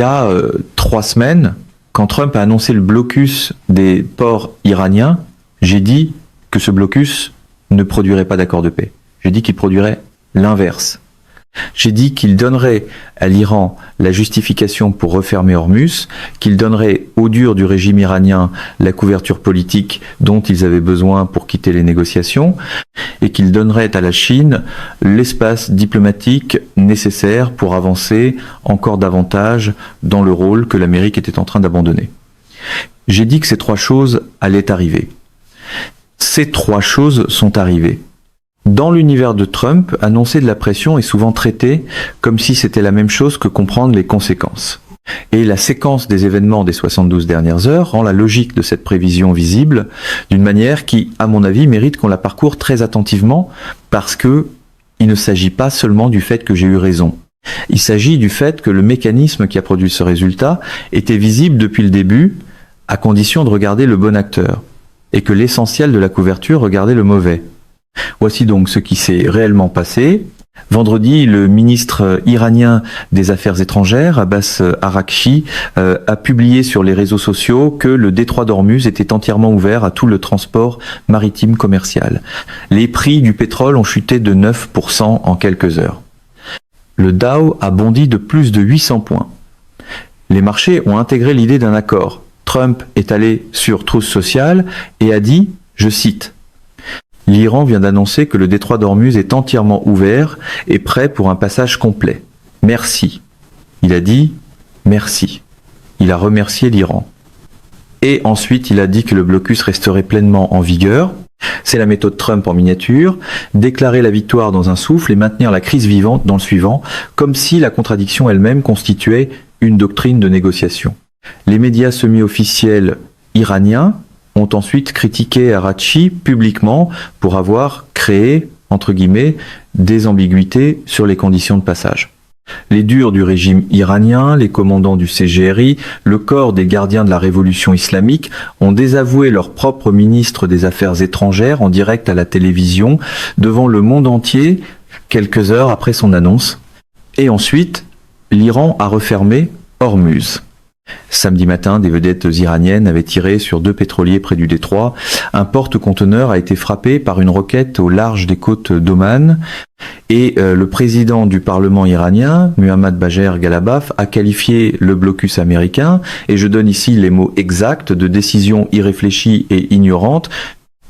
y a 3 semaines, quand Trump a annoncé le blocus des ports iraniens, j'ai dit que ce blocus ne produirait pas d'accord de paix. J'ai dit qu'il produirait l'inverse. J'ai dit qu'il donnerait à l'Iran la justification pour refermer Hormuz, qu'il donnerait aux durs du régime iranien la couverture politique dont ils avaient besoin pour quitter les négociations, et qu'il donnerait à la Chine l'espace diplomatique nécessaire pour avancer encore davantage dans le rôle que l'Amérique était en train d'abandonner. J'ai dit que ces 3 choses allaient arriver. Ces 3 choses sont arrivées. Dans l'univers de Trump, annoncer de la pression est souvent traité comme si c'était la même chose que comprendre les conséquences. Et la séquence des événements des 72 dernières heures rend la logique de cette prévision visible d'une manière qui, à mon avis, mérite qu'on la parcourt très attentivement parce que il ne s'agit pas seulement du fait que j'ai eu raison. Il s'agit du fait que le mécanisme qui a produit ce résultat était visible depuis le début, à condition de regarder le bon acteur, et que l'essentiel de la couverture regardait le mauvais. Voici donc ce qui s'est réellement passé. Vendredi, le ministre iranien des Affaires étrangères, Abbas Araghchi, a publié sur les réseaux sociaux que le détroit d'Ormuz était entièrement ouvert à tout le transport maritime commercial. Les prix du pétrole ont chuté de 9% en quelques heures. Le Dow a bondi de plus de 800 points. Les marchés ont intégré l'idée d'un accord. Trump est allé sur Truth Social et a dit, je cite, « L'Iran vient d'annoncer que le détroit d'Ormuz est entièrement ouvert et prêt pour un passage complet. Merci. » Il a dit « merci ». Il a remercié l'Iran. Et ensuite, il a dit que le blocus resterait pleinement en vigueur. C'est la méthode Trump en miniature, déclarer la victoire dans un souffle et maintenir la crise vivante dans le suivant, comme si la contradiction elle-même constituait une doctrine de négociation. Les médias semi-officiels iraniens ont ensuite critiqué Araghchi publiquement pour avoir créé, entre guillemets, des ambiguïtés sur les conditions de passage. Les durs du régime iranien, les commandants du CGRI, le corps des gardiens de la révolution islamique ont désavoué leur propre ministre des Affaires étrangères en direct à la télévision devant le monde entier quelques heures après son annonce. Et ensuite, l'Iran a refermé Hormuz. Samedi matin, des vedettes iraniennes avaient tiré sur 2 pétroliers près du détroit. Un porte-conteneur a été frappé par une roquette au large des côtes d'Oman. Et le président du Parlement iranien, Muhammad Bagher Ghalibaf, a qualifié le blocus américain, et je donne ici les mots exacts, de décision irréfléchie et ignorante.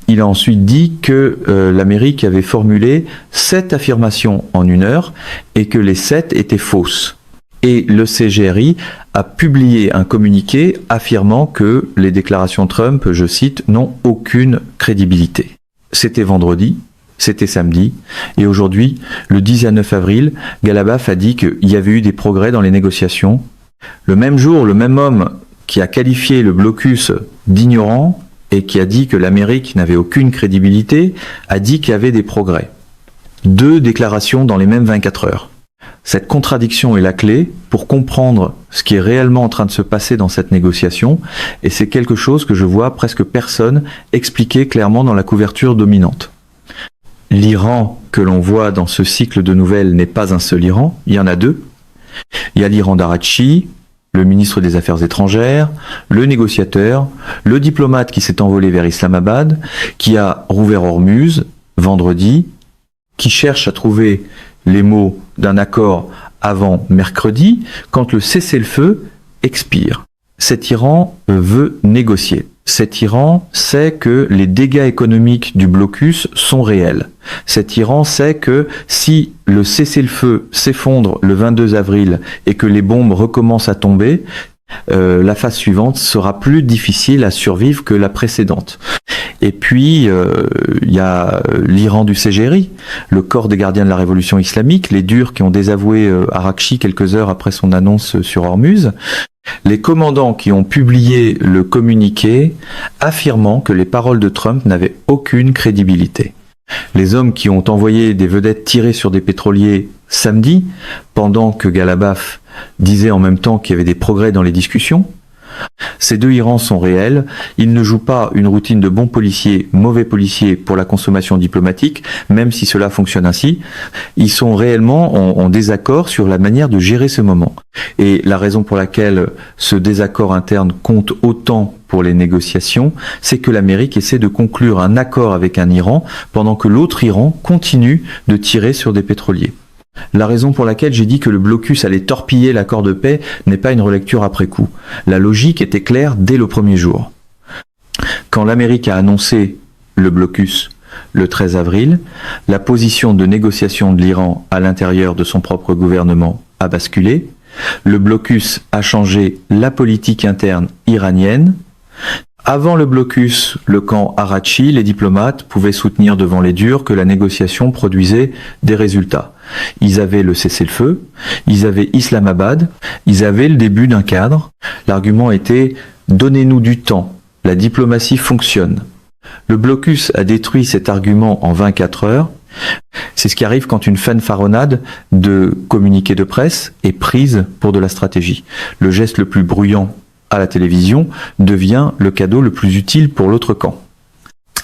Il a ensuite dit que l'Amérique avait formulé 7 affirmations en 1 heure et que les 7 étaient fausses. Et le CGRI a publié un communiqué affirmant que les déclarations Trump, je cite, n'ont aucune crédibilité. C'était vendredi, c'était samedi, et aujourd'hui, le 10 à 9 avril, Ghalibaf a dit qu'il y avait eu des progrès dans les négociations. Le même jour, le même homme qui a qualifié le blocus d'ignorant et qui a dit que l'Amérique n'avait aucune crédibilité, a dit qu'il y avait des progrès. 2 déclarations dans les mêmes 24 heures. Cette contradiction est la clé pour comprendre ce qui est réellement en train de se passer dans cette négociation, et c'est quelque chose que je vois presque personne expliquer clairement dans la couverture dominante. L'Iran que l'on voit dans ce cycle de nouvelles n'est pas un seul Iran, il y en a 2. Il y a l'Iran d'Araghchi, le ministre des Affaires étrangères, le négociateur, le diplomate qui s'est envolé vers Islamabad, qui a rouvert Hormuz vendredi, qui cherche à trouver les mots d'un accord avant mercredi, quand le cessez-le-feu expire. Cet Iran veut négocier. Cet Iran sait que les dégâts économiques du blocus sont réels. Cet Iran sait que si le cessez-le-feu s'effondre le 22 avril et que les bombes recommencent à tomber, la phase suivante sera plus difficile à survivre que la précédente. Et puis, il y a l'Iran du CGRI, le corps des gardiens de la révolution islamique, les durs qui ont désavoué Araghchi quelques heures après son annonce sur Hormuz, les commandants qui ont publié le communiqué affirmant que les paroles de Trump n'avaient aucune crédibilité. Les hommes qui ont envoyé des vedettes tirer sur des pétroliers samedi, pendant que Ghalibaf disait en même temps qu'il y avait des progrès dans les discussions, Ces deux Irans sont réels, ils ne jouent pas une routine de bons policiers, mauvais policiers pour la consommation diplomatique, même si cela fonctionne ainsi. Ils sont réellement en désaccord sur la manière de gérer ce moment. Et la raison pour laquelle ce désaccord interne compte autant pour les négociations, c'est que l'Amérique essaie de conclure un accord avec un Iran pendant que l'autre Iran continue de tirer sur des pétroliers. La raison pour laquelle j'ai dit que le blocus allait torpiller l'accord de paix n'est pas une relecture après coup. La logique était claire dès le premier jour. Quand l'Amérique a annoncé le blocus le 13 avril, la position de négociation de l'Iran à l'intérieur de son propre gouvernement a basculé. Le blocus a changé la politique interne iranienne. Avant le blocus, le camp Araghchi, les diplomates pouvaient soutenir devant les durs que la négociation produisait des résultats. Ils avaient le cessez-le-feu, ils avaient Islamabad, ils avaient le début d'un cadre. L'argument était « donnez-nous du temps, la diplomatie fonctionne ». Le blocus a détruit cet argument en 24 heures. C'est ce qui arrive quand une fanfaronnade de communiqué de presse est prise pour de la stratégie. Le geste le plus bruyant à la télévision devient le cadeau le plus utile pour l'autre camp.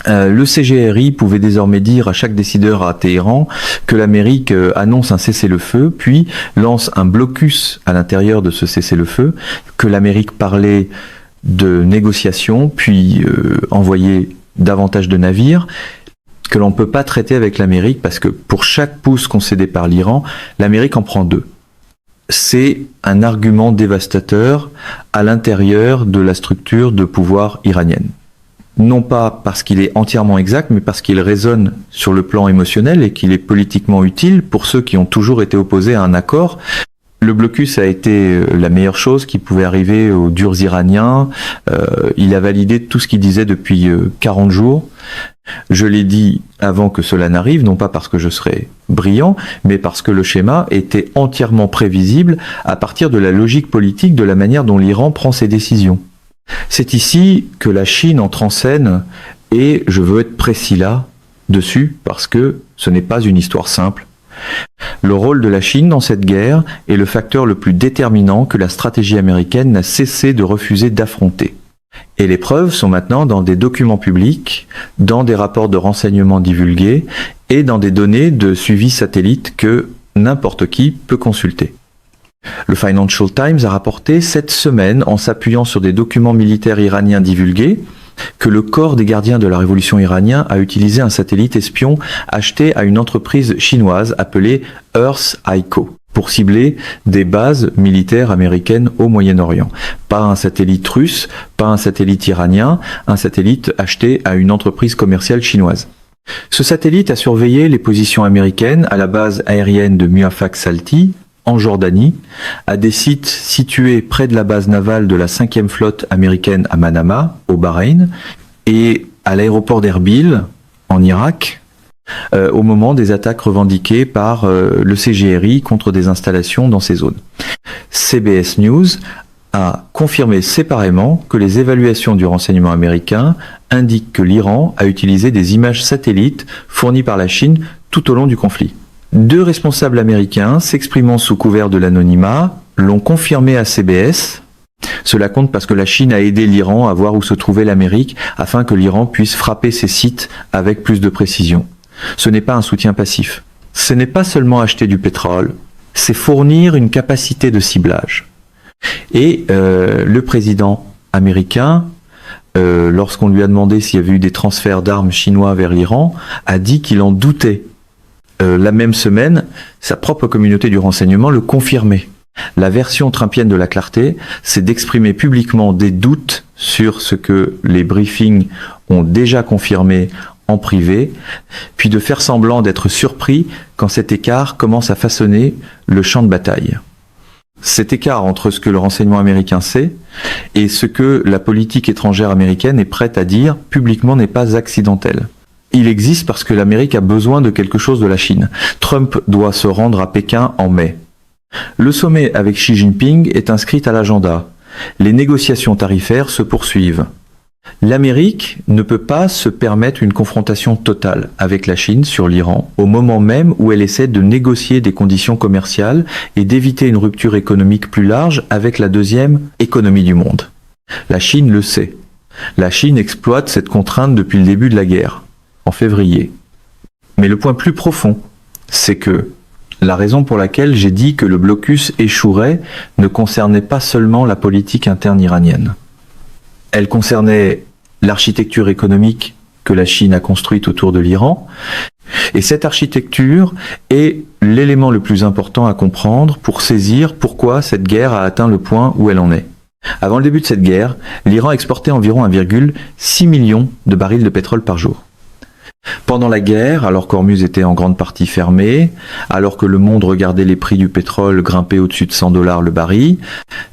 Le CGRI pouvait désormais dire à chaque décideur à Téhéran que l'Amérique annonce un cessez-le-feu, puis lance un blocus à l'intérieur de ce cessez-le-feu, que l'Amérique parlait de négociations, puis envoyait davantage de navires, que l'on ne peut pas traiter avec l'Amérique parce que pour chaque pouce concédé par l'Iran, l'Amérique en prend 2. C'est un argument dévastateur à l'intérieur de la structure de pouvoir iranienne. Non pas parce qu'il est entièrement exact, mais parce qu'il résonne sur le plan émotionnel et qu'il est politiquement utile pour ceux qui ont toujours été opposés à un accord. Le blocus a été la meilleure chose qui pouvait arriver aux durs iraniens. Il a validé tout ce qu'il disait depuis 40 jours. Je l'ai dit avant que cela n'arrive, non pas parce que je serais brillant, mais parce que le schéma était entièrement prévisible à partir de la logique politique de la manière dont l'Iran prend ses décisions. C'est ici que la Chine entre en scène, et je veux être précis là, dessus, parce que ce n'est pas une histoire simple. Le rôle de la Chine dans cette guerre est le facteur le plus déterminant que la stratégie américaine n'a cessé de refuser d'affronter. Et les preuves sont maintenant dans des documents publics, dans des rapports de renseignement divulgués et dans des données de suivi satellite que n'importe qui peut consulter. Le Financial Times a rapporté cette semaine, en s'appuyant sur des documents militaires iraniens divulgués, que le corps des gardiens de la révolution iranienne a utilisé un satellite espion acheté à une entreprise chinoise appelée Earth ICO pour cibler des bases militaires américaines au Moyen-Orient. Pas un satellite russe, pas un satellite iranien, un satellite acheté à une entreprise commerciale chinoise. Ce satellite a surveillé les positions américaines à la base aérienne de Muaffaq Salti, en Jordanie, à des sites situés près de la base navale de la 5e flotte américaine à Manama, au Bahreïn, et à l'aéroport d'Erbil, en Irak, au moment des attaques revendiquées par le CGRI contre des installations dans ces zones. CBS News a confirmé séparément que les évaluations du renseignement américain indiquent que l'Iran a utilisé des images satellites fournies par la Chine tout au long du conflit. 2 responsables américains, s'exprimant sous couvert de l'anonymat, l'ont confirmé à CBS. Cela compte parce que la Chine a aidé l'Iran à voir où se trouvait l'Amérique afin que l'Iran puisse frapper ces sites avec plus de précision. Ce n'est pas un soutien passif. Ce n'est pas seulement acheter du pétrole, c'est fournir une capacité de ciblage. Et le président américain, lorsqu'on lui a demandé s'il y avait eu des transferts d'armes chinois vers l'Iran, a dit qu'il en doutait. La même semaine, sa propre communauté du renseignement le confirmait. La version trumpienne de la clarté, c'est d'exprimer publiquement des doutes sur ce que les briefings ont déjà confirmé en privé, puis de faire semblant d'être surpris quand cet écart commence à façonner le champ de bataille. Cet écart entre ce que le renseignement américain sait et ce que la politique étrangère américaine est prête à dire publiquement n'est pas accidentel. Il existe parce que l'Amérique a besoin de quelque chose de la Chine. Trump doit se rendre à Pékin en mai. Le sommet avec Xi Jinping est inscrit à l'agenda. Les négociations tarifaires se poursuivent. L'Amérique ne peut pas se permettre une confrontation totale avec la Chine sur l'Iran au moment même où elle essaie de négocier des conditions commerciales et d'éviter une rupture économique plus large avec la deuxième économie du monde. La Chine le sait. La Chine exploite cette contrainte depuis le début de la guerre, en février. Mais le point plus profond, c'est que la raison pour laquelle j'ai dit que le blocus échouerait ne concernait pas seulement la politique interne iranienne. Elle concernait l'architecture économique que la Chine a construite autour de l'Iran. Et cette architecture est l'élément le plus important à comprendre pour saisir pourquoi cette guerre a atteint le point où elle en est. Avant le début de cette guerre, l'Iran exportait environ 1,6 million de barils de pétrole par jour. Pendant la guerre, alors qu'Ormuz était en grande partie fermé, alors que le monde regardait les prix du pétrole grimper au-dessus de $100 le baril,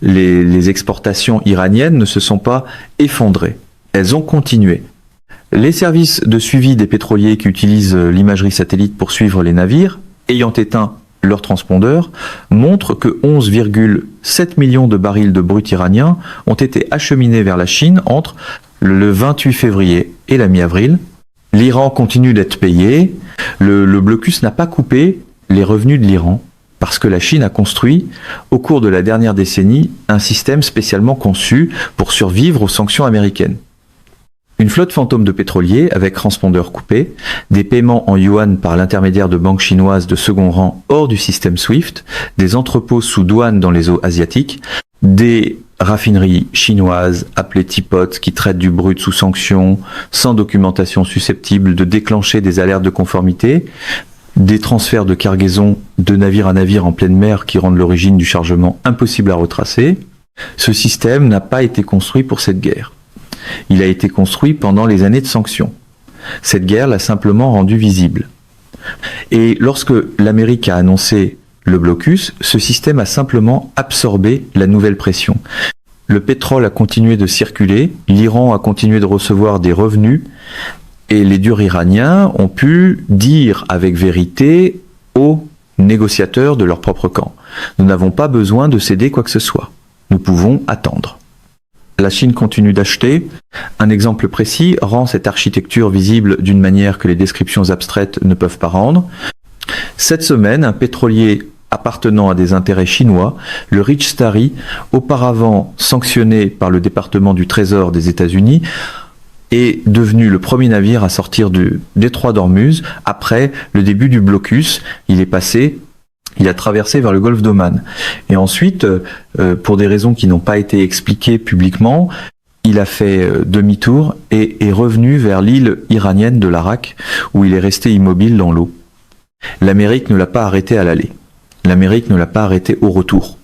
les exportations iraniennes ne se sont pas effondrées. Elles ont continué. Les services de suivi des pétroliers qui utilisent l'imagerie satellite pour suivre les navires, ayant éteint leur transpondeur, montrent que 11,7 millions de barils de brut iranien ont été acheminés vers la Chine entre le 28 février et la mi-avril. L'Iran continue d'être payé. Le blocus n'a pas coupé les revenus de l'Iran parce que la Chine a construit, au cours de la dernière décennie, un système spécialement conçu pour survivre aux sanctions américaines. Une flotte fantôme de pétroliers avec transpondeur coupé, des paiements en yuan par l'intermédiaire de banques chinoises de second rang hors du système SWIFT, des entrepôts sous douane dans les eaux asiatiques, des raffineries chinoises appelées teapots qui traitent du brut sous sanction, sans documentation susceptible de déclencher des alertes de conformité, des transferts de cargaison de navire à navire en pleine mer qui rendent l'origine du chargement impossible à retracer. Ce système n'a pas été construit pour cette guerre. Il a été construit pendant les années de sanctions. Cette guerre l'a simplement rendu visible. Et lorsque l'Amérique a annoncé le blocus, ce système a simplement absorbé la nouvelle pression. Le pétrole a continué de circuler, l'Iran a continué de recevoir des revenus, et les durs iraniens ont pu dire avec vérité aux négociateurs de leur propre camp: nous n'avons pas besoin de céder quoi que ce soit. Nous pouvons attendre. La Chine continue d'acheter. Un exemple précis rend cette architecture visible d'une manière que les descriptions abstraites ne peuvent pas rendre. Cette semaine, un pétrolier appartenant à des intérêts chinois, le Rich Starry, auparavant sanctionné par le département du Trésor des États-Unis, est devenu le premier navire à sortir du détroit d'Ormuz après le début du blocus. Il a traversé vers le golfe d'Oman. Et ensuite, pour des raisons qui n'ont pas été expliquées publiquement, il a fait demi-tour et est revenu vers l'île iranienne de l'Arak, où il est resté immobile dans l'eau. L'Amérique ne l'a pas arrêté à l'aller. L'Amérique ne l'a pas arrêté au retour.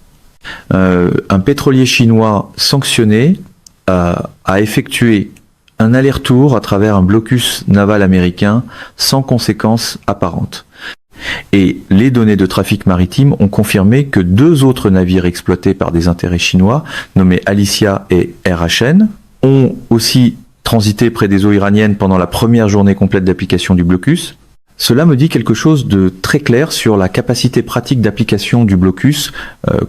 Un pétrolier chinois sanctionné a effectué un aller-retour à travers un blocus naval américain sans conséquences apparentes. Et les données de trafic maritime ont confirmé que 2 autres navires exploités par des intérêts chinois, nommés Alicia et RHN, ont aussi transité près des eaux iraniennes pendant la première journée complète d'application du blocus. Cela me dit quelque chose de très clair sur la capacité pratique d'application du blocus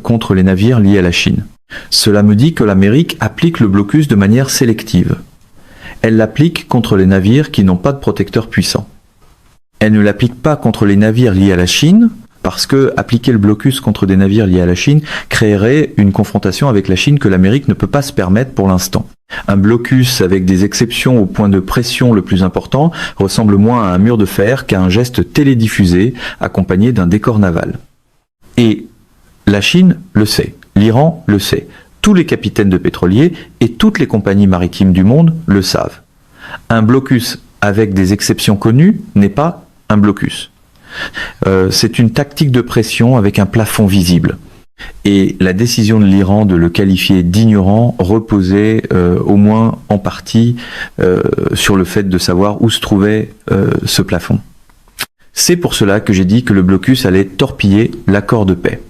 contre les navires liés à la Chine. Cela me dit que l'Amérique applique le blocus de manière sélective. Elle l'applique contre les navires qui n'ont pas de protecteur puissant. Elle ne l'applique pas contre les navires liés à la Chine, parce que appliquer le blocus contre des navires liés à la Chine créerait une confrontation avec la Chine que l'Amérique ne peut pas se permettre pour l'instant. Un blocus avec des exceptions au point de pression le plus important ressemble moins à un mur de fer qu'à un geste télédiffusé accompagné d'un décor naval. Et la Chine le sait, l'Iran le sait, tous les capitaines de pétroliers et toutes les compagnies maritimes du monde le savent. Un blocus avec des exceptions connues n'est pas un blocus. C'est une tactique de pression avec un plafond visible. Et la décision de l'Iran de le qualifier d'ignorant reposait au moins en partie sur le fait de savoir où se trouvait ce plafond. C'est pour cela que j'ai dit que le blocus allait torpiller l'accord de paix.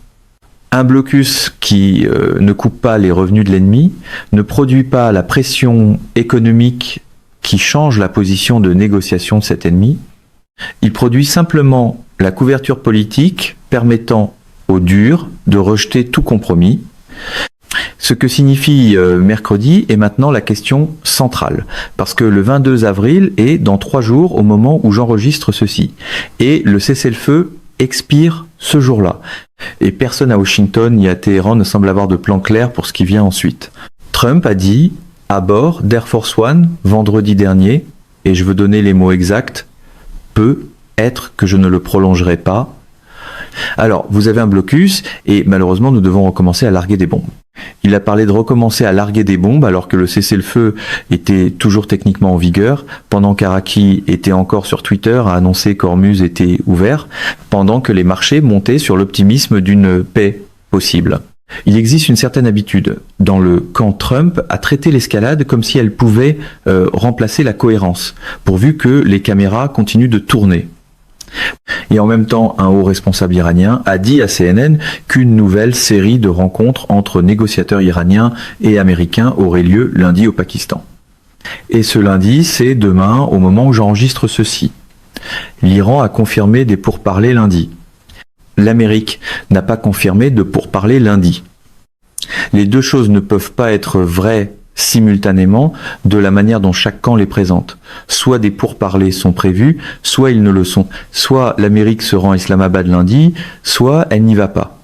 Un blocus qui ne coupe pas les revenus de l'ennemi, ne produit pas la pression économique qui change la position de négociation de cet ennemi. Il produit simplement la couverture politique permettant aux durs de rejeter tout compromis. Ce que signifie mercredi est maintenant la question centrale, parce que le 22 avril est dans 3 jours au moment où j'enregistre ceci. Et le cessez-le-feu expire ce jour-là. Et personne à Washington ni à Téhéran ne semble avoir de plan clair pour ce qui vient ensuite. Trump a dit à bord d'Air Force One vendredi dernier, et je veux donner les mots exacts, peut être que je ne le prolongerai pas. Alors, vous avez un blocus et malheureusement, nous devons recommencer à larguer des bombes. Il a parlé de recommencer à larguer des bombes alors que le cessez-le-feu était toujours techniquement en vigueur, pendant qu'Araki était encore sur Twitter à annoncer qu'Ormuz était ouvert, pendant que les marchés montaient sur l'optimisme d'une paix possible. Il existe une certaine habitude dans le camp Trump à traiter l'escalade comme si elle pouvait remplacer la cohérence, pourvu que les caméras continuent de tourner. Et en même temps, un haut responsable iranien a dit à CNN qu'une nouvelle série de rencontres entre négociateurs iraniens et américains aurait lieu lundi au Pakistan. Et ce lundi, c'est demain, au moment où j'enregistre ceci. L'Iran a confirmé des pourparlers lundi. L'Amérique n'a pas confirmé de pourparlers lundi. Les deux choses ne peuvent pas être vraies simultanément de la manière dont chaque camp les présente. Soit des pourparlers sont prévus, soit ils ne le sont. Soit l'Amérique se rend à Islamabad lundi, soit elle n'y va pas.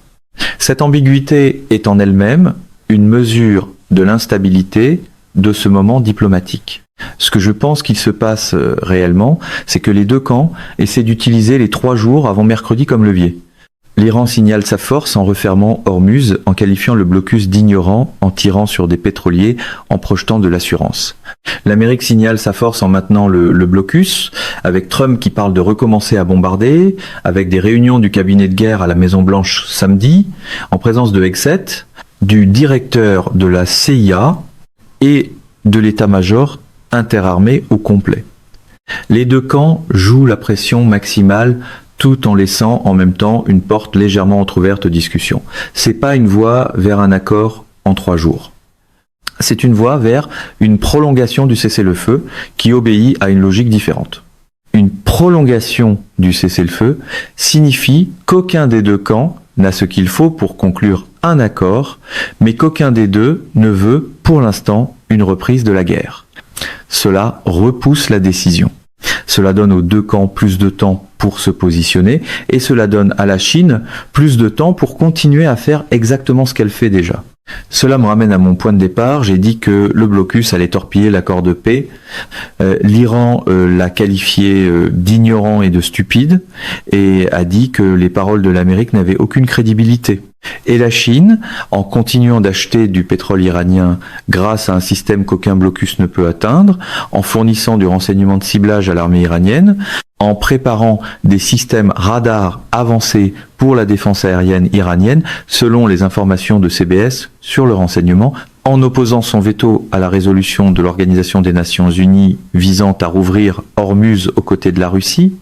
Cette ambiguïté est en elle-même une mesure de l'instabilité de ce moment diplomatique. Ce que je pense qu'il se passe réellement, c'est que les deux camps essaient d'utiliser les 3 jours avant mercredi comme levier. L'Iran signale sa force en refermant Ormuz, en qualifiant le blocus d'ignorant, en tirant sur des pétroliers, en projetant de l'assurance. L'Amérique signale sa force en maintenant le blocus, avec Trump qui parle de recommencer à bombarder, avec des réunions du cabinet de guerre à la Maison-Blanche samedi, en présence de Hegseth, du directeur de la CIA et de l'état-major interarmé au complet. Les deux camps jouent la pression maximale tout en laissant en même temps une porte légèrement entrouverte aux discussions. C'est pas une voie vers un accord en 3 jours. C'est une voie vers une prolongation du cessez-le-feu qui obéit à une logique différente. Une prolongation du cessez-le-feu signifie qu'aucun des deux camps n'a ce qu'il faut pour conclure un accord, mais qu'aucun des deux ne veut, pour l'instant, une reprise de la guerre. Cela repousse la décision. Cela donne aux deux camps plus de temps pour se positionner et cela donne à la Chine plus de temps pour continuer à faire exactement ce qu'elle fait déjà. Cela me ramène à mon point de départ. J'ai dit que le blocus allait torpiller l'accord de paix. L'Iran l'a qualifié d'ignorant et de stupide et a dit que les paroles de l'Amérique n'avaient aucune crédibilité. Et la Chine, en continuant d'acheter du pétrole iranien grâce à un système qu'aucun blocus ne peut atteindre, en fournissant du renseignement de ciblage à l'armée iranienne, en préparant des systèmes radars avancés pour la défense aérienne iranienne, selon les informations de CBS sur le renseignement, en opposant son veto à la résolution de l'Organisation des Nations Unies visant à rouvrir Ormuz aux côtés de la Russie,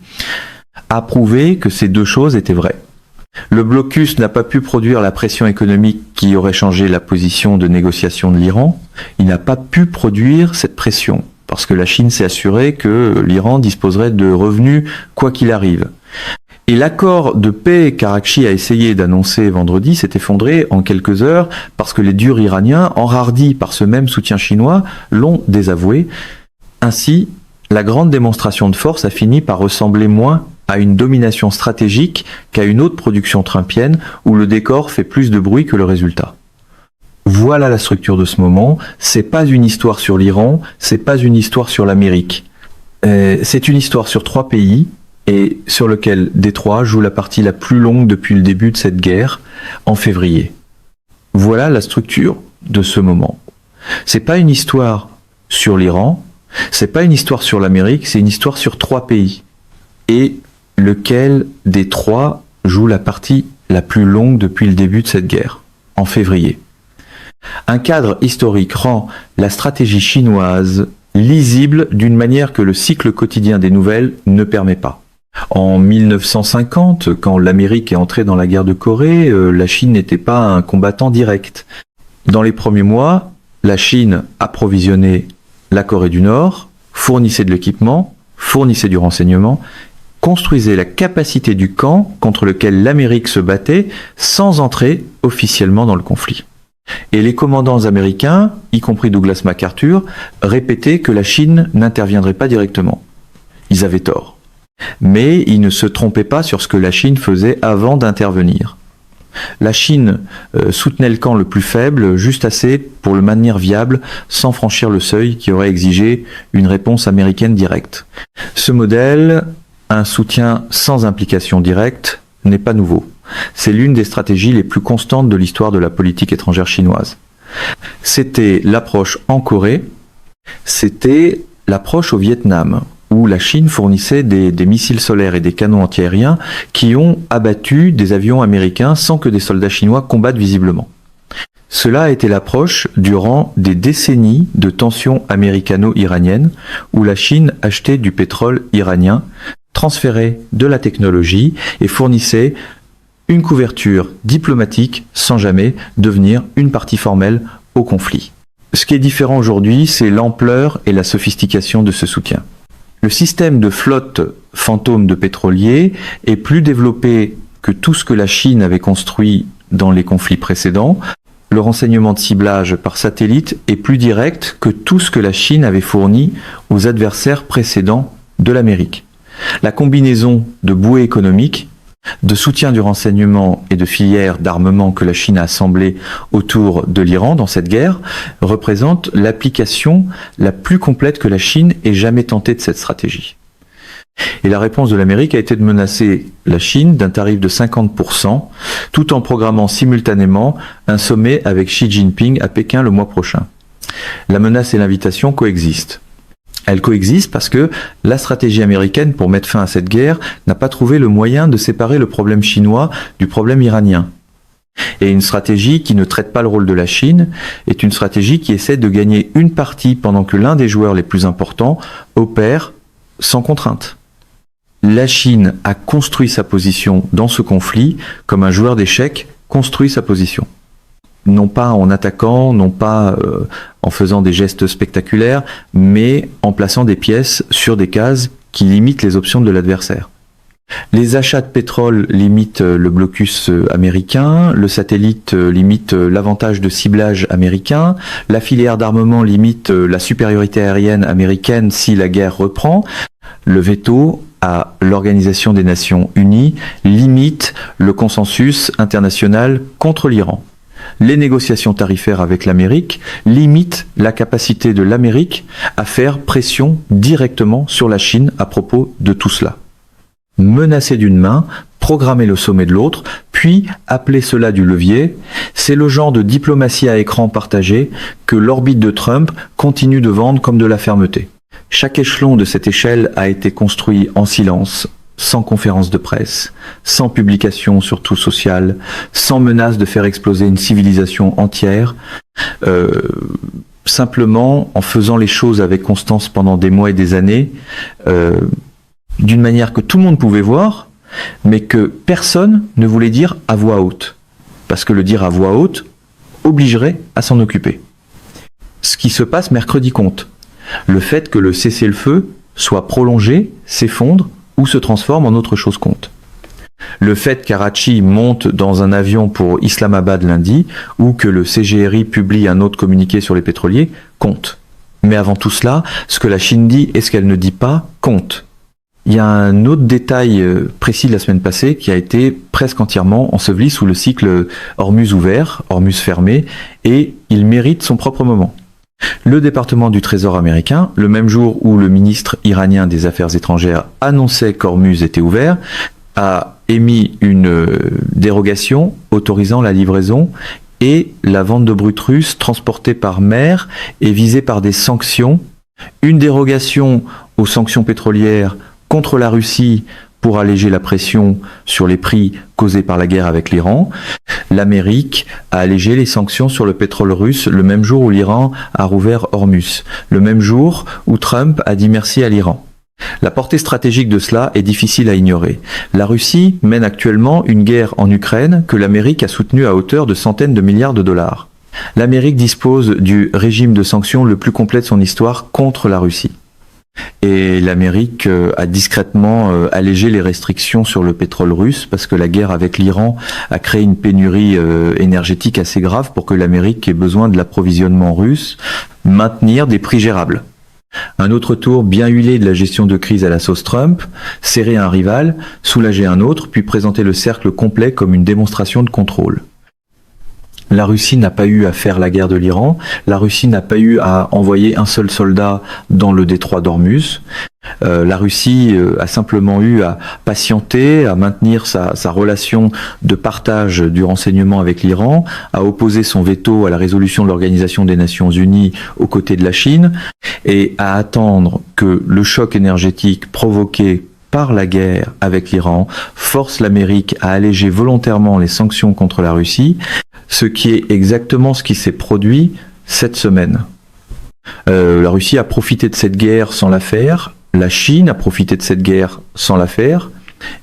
a prouvé que ces deux choses étaient vraies. Le blocus n'a pas pu produire la pression économique qui aurait changé la position de négociation de l'Iran. Il n'a pas pu produire cette pression, parce que la Chine s'est assurée que l'Iran disposerait de revenus quoi qu'il arrive. Et l'accord de paix qu'Araqchi a essayé d'annoncer vendredi s'est effondré en quelques heures parce que les durs iraniens, enhardis par ce même soutien chinois, l'ont désavoué. Ainsi, la grande démonstration de force a fini par ressembler moins à une domination stratégique qu'à une autre production trumpienne où le décor fait plus de bruit que le résultat. Voilà la structure de ce moment. C'est pas une histoire sur l'Iran, c'est pas une histoire sur l'Amérique. C'est une histoire sur 3 pays et sur lequel Détroit joue la partie la plus longue depuis le début de cette guerre, en février. Voilà la structure de ce moment. C'est pas une histoire sur l'Iran, c'est pas une histoire sur l'Amérique, c'est une histoire sur 3 pays. Et lequel des 3 joue la partie la plus longue depuis le début de cette guerre, en février. Un cadre historique rend la stratégie chinoise lisible d'une manière que le cycle quotidien des nouvelles ne permet pas. En 1950, quand l'Amérique est entrée dans la guerre de Corée, la Chine n'était pas un combattant direct. Dans les premiers mois, la Chine approvisionnait la Corée du Nord, fournissait de l'équipement, fournissait du renseignement, construisait la capacité du camp contre lequel l'Amérique se battait sans entrer officiellement dans le conflit. Et les commandants américains, y compris Douglas MacArthur, répétaient que la Chine n'interviendrait pas directement. Ils avaient tort. Mais ils ne se trompaient pas sur ce que la Chine faisait avant d'intervenir. La Chine soutenait le camp le plus faible, juste assez pour le maintenir viable, sans franchir le seuil qui aurait exigé une réponse américaine directe. Ce modèle, un soutien sans implication directe, n'est pas nouveau. C'est l'une des stratégies les plus constantes de l'histoire de la politique étrangère chinoise. C'était l'approche en Corée, c'était l'approche au Vietnam, où la Chine fournissait des missiles solaires et des canons antiaériens qui ont abattu des avions américains sans que des soldats chinois combattent visiblement. Cela a été l'approche durant des décennies de tensions américano-iraniennes, où la Chine achetait du pétrole iranien, transférait de la technologie et fournissait une couverture diplomatique sans jamais devenir une partie formelle au conflit. Ce qui est différent aujourd'hui, c'est l'ampleur et la sophistication de ce soutien. Le système de flotte fantôme de pétroliers est plus développé que tout ce que la Chine avait construit dans les conflits précédents. Le renseignement de ciblage par satellite est plus direct que tout ce que la Chine avait fourni aux adversaires précédents de l'Amérique. La combinaison de bouées économiques, de soutien du renseignement et de filières d'armement que la Chine a assemblées autour de l'Iran dans cette guerre représente l'application la plus complète que la Chine ait jamais tentée de cette stratégie. Et la réponse de l'Amérique a été de menacer la Chine d'un tarif de 50%, tout en programmant simultanément un sommet avec Xi Jinping à Pékin le mois prochain. La menace et l'invitation coexistent. Elles coexistent parce que la stratégie américaine pour mettre fin à cette guerre n'a pas trouvé le moyen de séparer le problème chinois du problème iranien. Et une stratégie qui ne traite pas le rôle de la Chine est une stratégie qui essaie de gagner une partie pendant que l'un des joueurs les plus importants opère sans contrainte. La Chine a construit sa position dans ce conflit comme un joueur d'échecs construit sa position. Non pas en attaquant, non pas en faisant des gestes spectaculaires, mais en plaçant des pièces sur des cases qui limitent les options de l'adversaire. Les achats de pétrole limitent le blocus américain, le satellite limite l'avantage de ciblage américain, la filière d'armement limite la supériorité aérienne américaine si la guerre reprend, le veto à l'Organisation des Nations Unies limite le consensus international contre l'Iran. Les négociations tarifaires avec l'Amérique limitent la capacité de l'Amérique à faire pression directement sur la Chine à propos de tout cela. Menacer d'une main, programmer le sommet de l'autre, puis appeler cela du levier, c'est le genre de diplomatie à écran partagé que l'orbite de Trump continue de vendre comme de la fermeté. Chaque échelon de cette échelle a été construit en silence, sans conférence de presse, sans publication surtout sociale, sans menace de faire exploser une civilisation entière, simplement en faisant les choses avec constance pendant des mois et des années, d'une manière que tout le monde pouvait voir, mais que personne ne voulait dire à voix haute, parce que le dire à voix haute obligerait à s'en occuper. Ce qui se passe mercredi compte. Le fait que le cessez-le-feu soit prolongé, s'effondre, ou se transforme en autre chose compte. Le fait qu'Arachi monte dans un avion pour Islamabad lundi, ou que le CGRI publie un autre communiqué sur les pétroliers, compte. Mais avant tout cela, ce que la Chine dit et ce qu'elle ne dit pas, compte. Il y a un autre détail précis de la semaine passée qui a été presque entièrement enseveli sous le cycle Hormuz ouvert, Hormuz fermé, et il mérite son propre moment. Le département du Trésor américain, le même jour où le ministre iranien des Affaires étrangères annonçait qu'Hormuz était ouvert, a émis une dérogation autorisant la livraison et la vente de brut russe transportée par mer et visée par des sanctions. Une dérogation aux sanctions pétrolières contre la Russie pour alléger la pression sur les prix causés par la guerre avec l'Iran. L'Amérique a allégé les sanctions sur le pétrole russe le même jour où l'Iran a rouvert Hormuz, le même jour où Trump a dit merci à l'Iran. La portée stratégique de cela est difficile à ignorer. La Russie mène actuellement une guerre en Ukraine que l'Amérique a soutenue à hauteur de centaines de milliards de dollars. L'Amérique dispose du régime de sanctions le plus complet de son histoire contre la Russie. Et l'Amérique a discrètement allégé les restrictions sur le pétrole russe parce que la guerre avec l'Iran a créé une pénurie énergétique assez grave pour que l'Amérique ait besoin de l'approvisionnement russe maintenir des prix gérables. Un autre tour bien huilé de la gestion de crise à la sauce Trump, serrer un rival, soulager un autre, puis présenter le cercle complet comme une démonstration de contrôle. La Russie n'a pas eu à faire la guerre de l'Iran, la Russie n'a pas eu à envoyer un seul soldat dans le détroit d'Ormuz. La Russie a simplement eu à patienter, à maintenir sa relation de partage du renseignement avec l'Iran, à opposer son veto à la résolution de l'Organisation des Nations Unies aux côtés de la Chine, et à attendre que le choc énergétique provoqué par la guerre avec l'Iran force l'Amérique à alléger volontairement les sanctions contre la Russie, ce qui est exactement ce qui s'est produit cette semaine. La Russie a profité de cette guerre sans la faire, la Chine a profité de cette guerre sans la faire,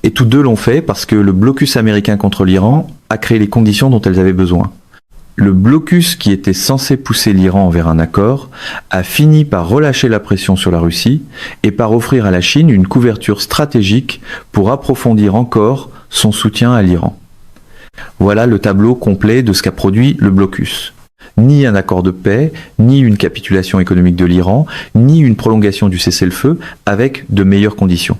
et tous deux l'ont fait parce que le blocus américain contre l'Iran a créé les conditions dont elles avaient besoin. Le blocus qui était censé pousser l'Iran vers un accord a fini par relâcher la pression sur la Russie et par offrir à la Chine une couverture stratégique pour approfondir encore son soutien à l'Iran. Voilà le tableau complet de ce qu'a produit le blocus. Ni un accord de paix, ni une capitulation économique de l'Iran, ni une prolongation du cessez-le-feu avec de meilleures conditions.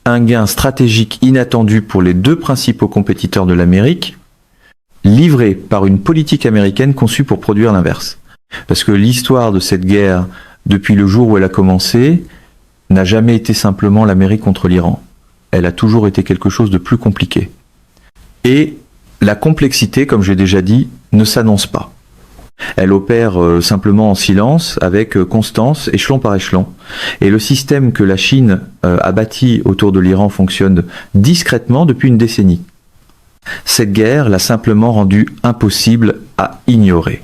Un gain stratégique inattendu pour les deux principaux compétiteurs de l'Amérique, livré par une politique américaine conçue pour produire l'inverse. Parce que l'histoire de cette guerre, depuis le jour où elle a commencé, n'a jamais été simplement l'Amérique contre l'Iran. Elle a toujours été quelque chose de plus compliqué. Et la complexité, comme j'ai déjà dit, ne s'annonce pas. Elle opère simplement en silence, avec constance, échelon par échelon. Et le système que la Chine a bâti autour de l'Iran fonctionne discrètement depuis une décennie. Cette guerre l'a simplement rendu impossible à ignorer.